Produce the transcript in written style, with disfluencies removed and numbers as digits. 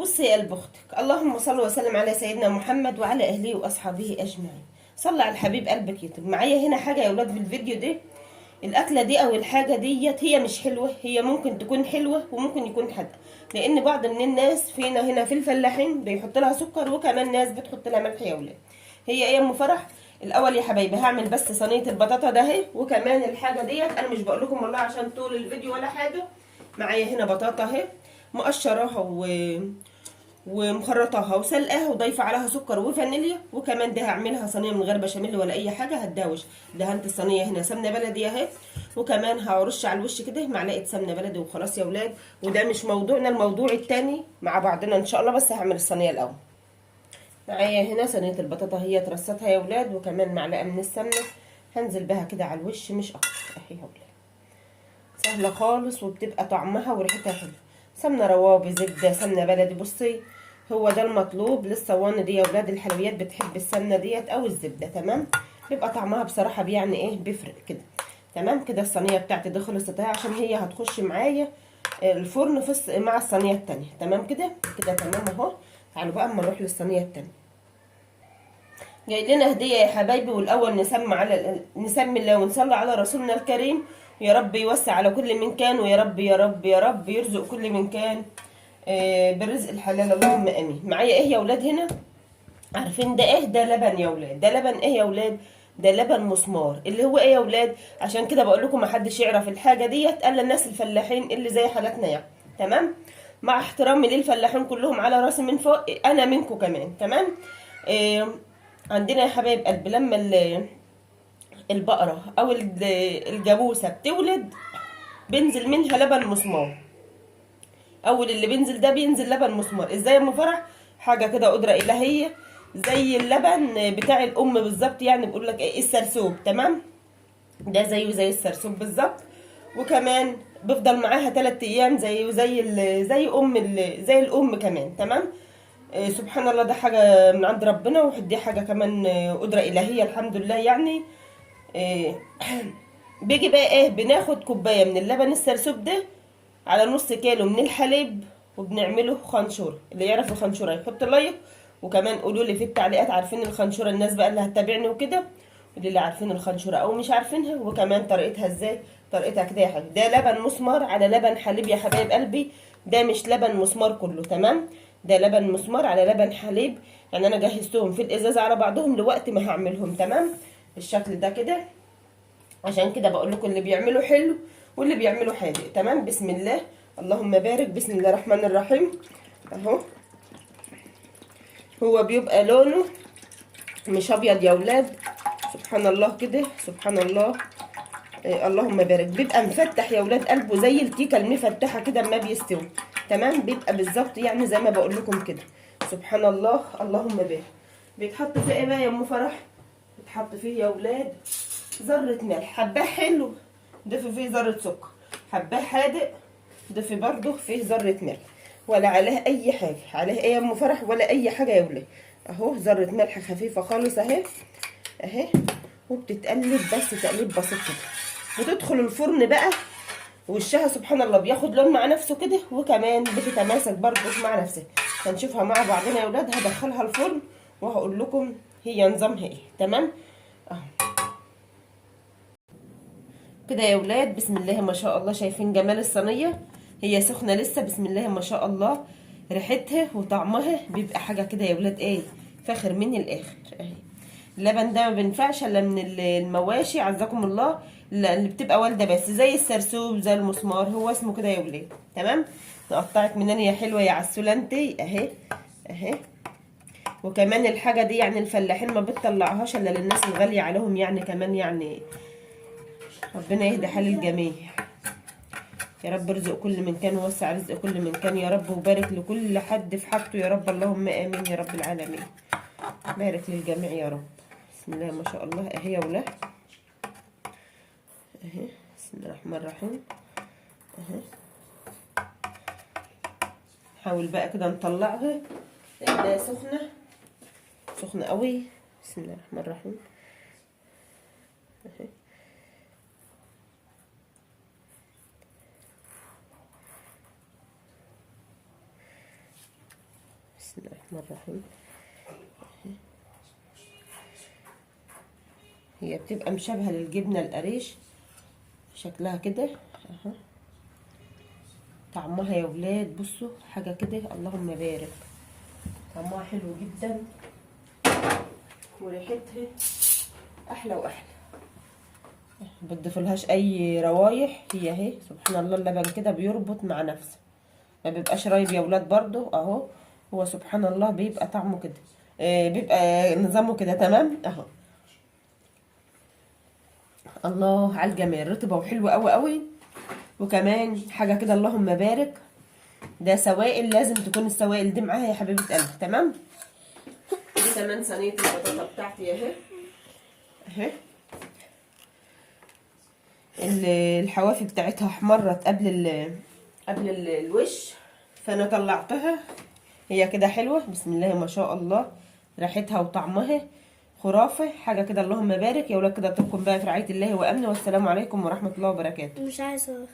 بصي يا قلب اختك، اللهم صل وسلم على سيدنا محمد وعلى اهله واصحابه اجمعين. صلى على الحبيب قلبك يطيب. معايا هنا حاجه يا اولاد في الفيديو ده. الاكله دي او الحاجه ديت هي مش حلوه، هي ممكن تكون حلوه وممكن يكون حادقه، لان بعض من الناس فينا هنا في الفلاحين بيحط لها سكر، وكمان ناس بتحط لها ملح يا اولاد. هي ايه يا ام فرح؟ الاول يا حبايبي هعمل بس صينيه البطاطا ده اهي، وكمان الحاجه ديت انا مش بقول لكم والله عشان طول الفيديو ولا حاجه. معايا هنا بطاطا اهي مقشراها ومخرطاها وسلقاها وضايفه عليها سكر وفانيليا، وكمان ده هعملها صينيه من غير بشاميل ولا اي حاجه، هتداوش. دهنت الصينيه هنا سمنه بلدي اهي، وكمان هرش على الوش كده معلقه سمنه بلدي وخلاص يا ولاد. وده مش موضوعنا، الموضوع التاني مع بعضنا ان شاء الله، بس هعمل الصينيه الاول. معايا هنا صينيه البطاطا هي اترصتها يا ولاد، وكمان معلقه من السمنه هنزل بها كده على الوش مش اكتر اهي يا ولاد. سهله خالص وبتبقى طعمها وريحتها حلوه. سمنه روابي، زبده، سمنه بلدي. بصي هو ده المطلوب للصوانه دي يا ولاد. الحلويات بتحب السمنه ديت او الزبده، تمام. بيبقى طعمها بصراحه يعني ايه، بيفرق كده. تمام كده الصينيه بتاعتي دي خلصت اهي، عشان هي هتخش معايا الفرن في مع الصينيه التانيه. تمام كده كده تمام اهو. تعالوا بقى اما نروح للصينيه التانيه. جاي لنا هديه يا حبايبي، والاول نسمي الله ونصلي على رسولنا الكريم. يا رب يوسع على كل من كان، ويا رب يا رب يا رب يرزق كل من كان بالرزق الحلال، اللهم امين. معايا ايه يا ولاد هنا؟ عارفين ده ايه؟ ده لبن يا ولاد. ده لبن ايه يا ولاد؟ ده لبن مسمار. اللي هو ايه يا ولاد؟ عشان كده بقول لكم محدش يعرف الحاجه ديت الا الناس الفلاحين اللي زي حالتنا يعني. تمام. مع احترامي للفلاحين كلهم على راسي من فوق، انا منكم كمان. تمام. عندنا يا حبايب قلبي لما البقره او الجاموسه بتولد بينزل منها لبن مسمار. اول اللي بينزل ده بينزل لبن مسمار. ازاي يا ام فرح؟ حاجه كده قدره الهيه، زي اللبن بتاع الام بالظبط. يعني بيقول لك ايه؟ السرسوب. تمام. ده زيه زي السرسوب بالظبط. وكمان بيفضل معاها 3 ايام زي الام كمان. تمام. سبحان الله، ده حاجه من عند ربنا، ودي حاجه كمان قدره الهيه الحمد لله يعني. آه، بيجي بقى ايه؟ بناخد كوبايه من اللبن السرسوب ده على نص كيلو من الحليب، وبنعمله خنشوره. اللي يعرف الخنشوره يحط لايك، وكمان قولوا لي في التعليقات عارفين الخنشوره، الناس بقى اللي هتتابعني وكده، واللي عارفين الخنشوره او مش عارفينها، وكمان طريقتها ازاي. طريقتها كده يا حبيبي، ده لبن مسمار على لبن حليب يا حبايب قلبي. ده مش لبن مسمار كله، تمام. ده لبن مسمار على لبن حليب. يعني انا جهزتهم في الازازه على بعضهم لوقت ما هعملهم. تمام. بالشكل ده كده. عشان كده بقول لكم اللي بيعملوا حلو واللي بيعملوا حادق. تمام. بسم الله اللهم بارك. بسم الله الرحمن الرحيم. اهو هو بيبقى لونه مش ابيض يا ولاد. سبحان الله كده، سبحان الله. اللهم بارك. بيبقى مفتح يا ولاد قلبه زي الكيكه المفتحه كده اما بيستوي. تمام. بيبقى بالظبط يعني زي ما بقول لكم كده. سبحان الله اللهم بارك. بيتحط فيه ايه بقى يا ام فرح؟ بيتحط فيه يا ولاد ذره ملح. حباه حلو ضيفي فيه ذره سكر، حباه حادق ضيفي برضه فيه ذره ملح. ولا عليه اي حاجه. عليه ايه يا ام فرح؟ ولا اي حاجه يا ولاد. اهو ذره ملح خفيفه خالص اهي اهي. وبتتقلب بس تقليب بسيط كده. بتدخل الفرن بقى، وشها سبحان الله بياخد لون مع نفسه كده، وكمان بتتماسك برضه مع نفسها. هنشوفها مع بعضنا يا ولاد. هدخلها الفرن وهقول لكم هي نظامها ايه. تمام اهو كده يا ولاد. بسم الله ما شاء الله. شايفين جمال الصينيه؟ هي سخنه لسه. بسم الله ما شاء الله. ريحتها وطعمها بيبقى حاجه كده يا ولاد ايه، فاخر من الاخر اهي. اللبن ده ما بينفعش الا من المواشي عزكم الله، اللي بتبقى والده بس، زي السرسوب زي المسمار، هو اسمه كده يا ولاد. تمام. نقطعك منين يا حلوه يا عسوله انتي اهي اهي. وكمان الحاجه دي يعني الفلاحين ما بتطلعهاش الا للناس الغاليه عليهم يعني، كمان يعني ربنا يهدي حال الجميع. يا رب ارزق كل من كان، ووسع رزق كل من كان يا رب، وبارك لكل حد في حاجته يا رب، اللهم امين يا رب العالمين. بارك للجميع يا رب. بسم الله ما شاء الله اهي يا ولاد اهي. بسم الله الرحمن الرحيم اهي. نحاول بقى كده نطلعها لانها سخنه، سخنه قوي. بسم الله الرحمن الرحيم اهي. بسم الله الرحمن الرحيم. هي بتبقى مشابهة للجبنة القريش شكلها كده اهو. طعمها يا ولاد بصوا حاجة كده اللهم بارك، طعمها حلو جدا وريحتها احلى واحلى. بتضيفلهاش اي روايح، هي اهي سبحان الله اللبن كده بيربط مع نفسه، ما بيبقاش رايب يا ولاد برضو اهو. هو سبحان الله بيبقى طعمه كده بيبقى نظامه كده تمام اهو. الله على الجمال، رطبه وحلوه قوي قوي. وكمان حاجه كده اللهم بارك، ده سوائل لازم تكون السوائل دي معاها يا حبيبه قلبي تمام. دي كمان صينيه البطاطا بتاعتي اهي اهي. الحوافي بتاعتها احمرت قبل الوش، فانا طلعتها هي كده حلوه بسم الله ما شاء الله، ريحتها وطعمها خرافه حاجه كده اللهم بارك. يا ولاد كده اترككم بقى في رعايه الله وامنه، والسلام عليكم ورحمه الله وبركاته. مش عايزة